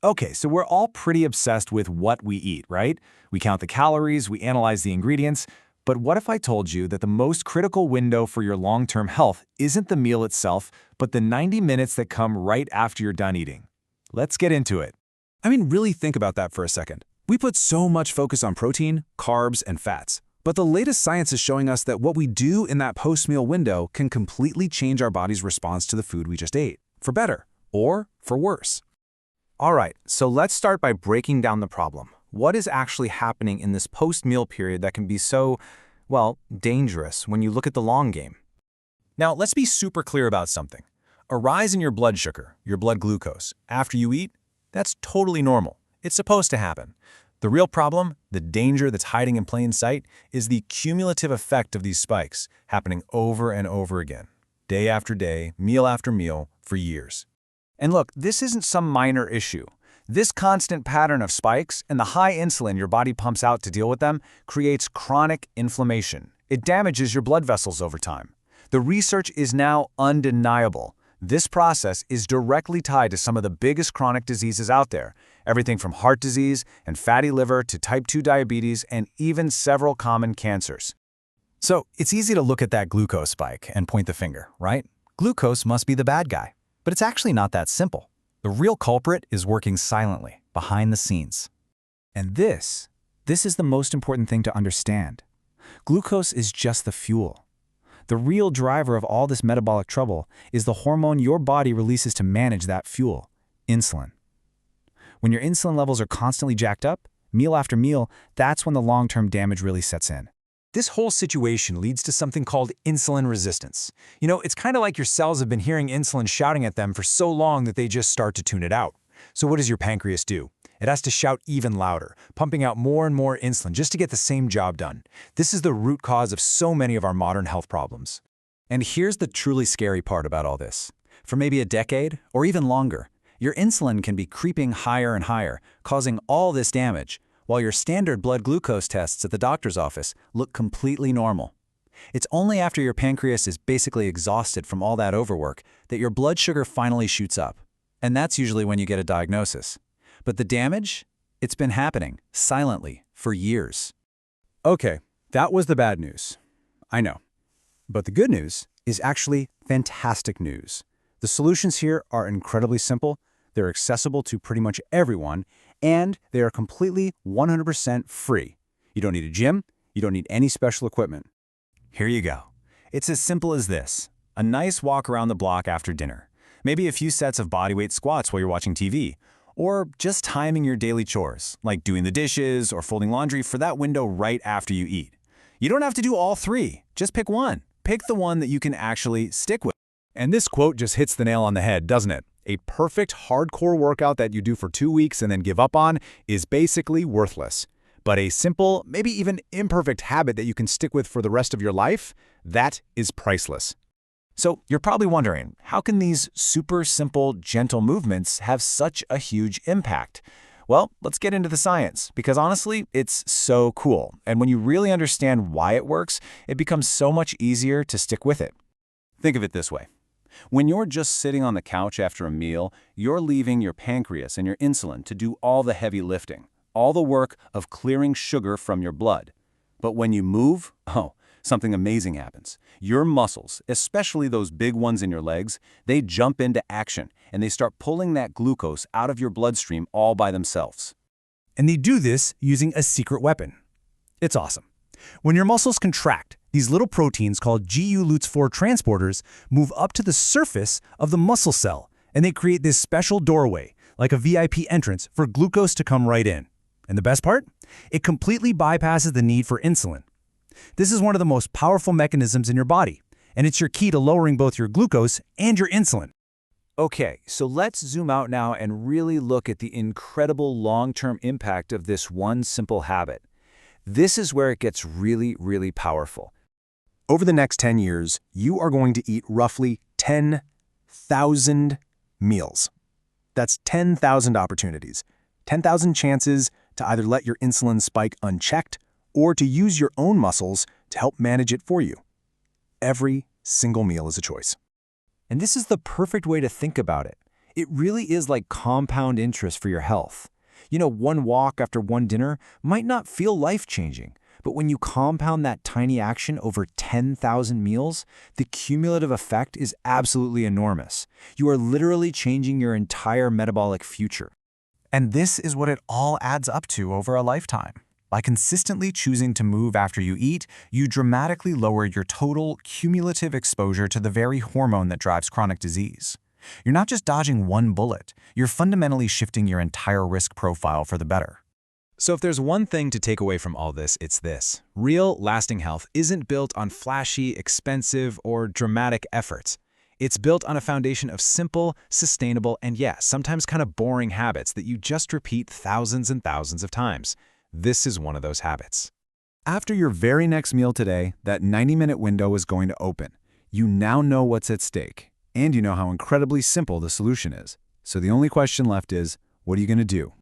Okay, so we're all pretty obsessed with what we eat, right? We count the calories, we analyze the ingredients. But what if I told you that the most critical window for your long-term health isn't the meal itself, but the 90 minutes that come right after you're done eating? Let's get into it. Really think about that for a second. We put so much focus on protein, carbs, and fats. But the latest science is showing us that what we do in that post-meal window can completely change our body's response to the food we just ate, for better or for worse. All right, so let's start by breaking down the problem. What is actually happening in this post-meal period that can be so, well, dangerous when you look at the long game? Now, let's be super clear about something. A rise in your blood sugar, your blood glucose, after you eat, that's totally normal. It's supposed to happen. The real problem, the danger that's hiding in plain sight, is the cumulative effect of these spikes happening over and over again, day after day, meal after meal, for years. And look, this isn't some minor issue. This constant pattern of spikes and the high insulin your body pumps out to deal with them creates chronic inflammation. It damages your blood vessels over time. The research is now undeniable. This process is directly tied to some of the biggest chronic diseases out there, everything from heart disease and fatty liver to type 2 diabetes and even several common cancers. So it's easy to look at that glucose spike and point the finger, right? Glucose must be the bad guy. But it's actually not that simple. The real culprit is working silently, behind the scenes. And this is the most important thing to understand. Glucose is just the fuel. The real driver of all this metabolic trouble is the hormone your body releases to manage that fuel, insulin. When your insulin levels are constantly jacked up, meal after meal, that's when the long-term damage really sets in. This whole situation leads to something called insulin resistance. It's kind of like your cells have been hearing insulin shouting at them for so long that they just start to tune it out. So what does your pancreas do? It has to shout even louder, pumping out more and more insulin just to get the same job done. This is the root cause of so many of our modern health problems. And here's the truly scary part about all this. For maybe a decade, or even longer, your insulin can be creeping higher and higher, causing all this damage, while your standard blood glucose tests at the doctor's office look completely normal. It's only after your pancreas is basically exhausted from all that overwork that your blood sugar finally shoots up. And that's usually when you get a diagnosis. But the damage? It's been happening, silently, for years. Okay, that was the bad news. I know. But the good news is actually fantastic news. The solutions here are incredibly simple, they're accessible to pretty much everyone, and they are completely 100% free. You don't need a gym, you don't need any special equipment. Here you go. It's as simple as this. A nice walk around the block after dinner. Maybe a few sets of bodyweight squats while you're watching TV. Or just timing your daily chores, like doing the dishes or folding laundry for that window right after you eat. You don't have to do all three. Just pick one. Pick the one that you can actually stick with. And this quote just hits the nail on the head, doesn't it? A perfect hardcore workout that you do for 2 weeks and then give up on is basically worthless. But a simple, maybe even imperfect habit that you can stick with for the rest of your life, that is priceless. So you're probably wondering, how can these super simple, gentle movements have such a huge impact? Well, let's get into the science, because honestly, it's so cool. And when you really understand why it works, it becomes so much easier to stick with it. Think of it this way. When you're just sitting on the couch after a meal, you're leaving your pancreas and your insulin to do all the heavy lifting, all the work of clearing sugar from your blood. But when you move, something amazing happens. Your muscles, especially those big ones in your legs, they jump into action and they start pulling that glucose out of your bloodstream all by themselves. And they do this using a secret weapon. It's awesome. When your muscles contract, these little proteins called GU-LUTS4 transporters move up to the surface of the muscle cell, and they create this special doorway, like a VIP entrance, for glucose to come right in. And the best part? It completely bypasses the need for insulin. This is one of the most powerful mechanisms in your body, and it's your key to lowering both your glucose and your insulin. Okay, so let's zoom out now and really look at the incredible long-term impact of this one simple habit. This is where it gets really, really powerful. Over the next 10 years, you are going to eat roughly 10,000 meals. That's 10,000 opportunities, 10,000 chances to either let your insulin spike unchecked or to use your own muscles to help manage it for you. Every single meal is a choice. And this is the perfect way to think about it. It really is like compound interest for your health. One walk after one dinner might not feel life-changing, but when you compound that tiny action over 10,000 meals, the cumulative effect is absolutely enormous. You are literally changing your entire metabolic future. And this is what it all adds up to over a lifetime. By consistently choosing to move after you eat, you dramatically lower your total cumulative exposure to the very hormone that drives chronic disease. You're not just dodging one bullet, you're fundamentally shifting your entire risk profile for the better. So if there's one thing to take away from all this, it's this. Real, lasting health isn't built on flashy, expensive, or dramatic efforts. It's built on a foundation of simple, sustainable, and sometimes kind of boring habits that you just repeat thousands and thousands of times. This is one of those habits. After your very next meal today, that 90-minute window is going to open. You now know what's at stake, and you know how incredibly simple the solution is. So the only question left is, what are you going to do?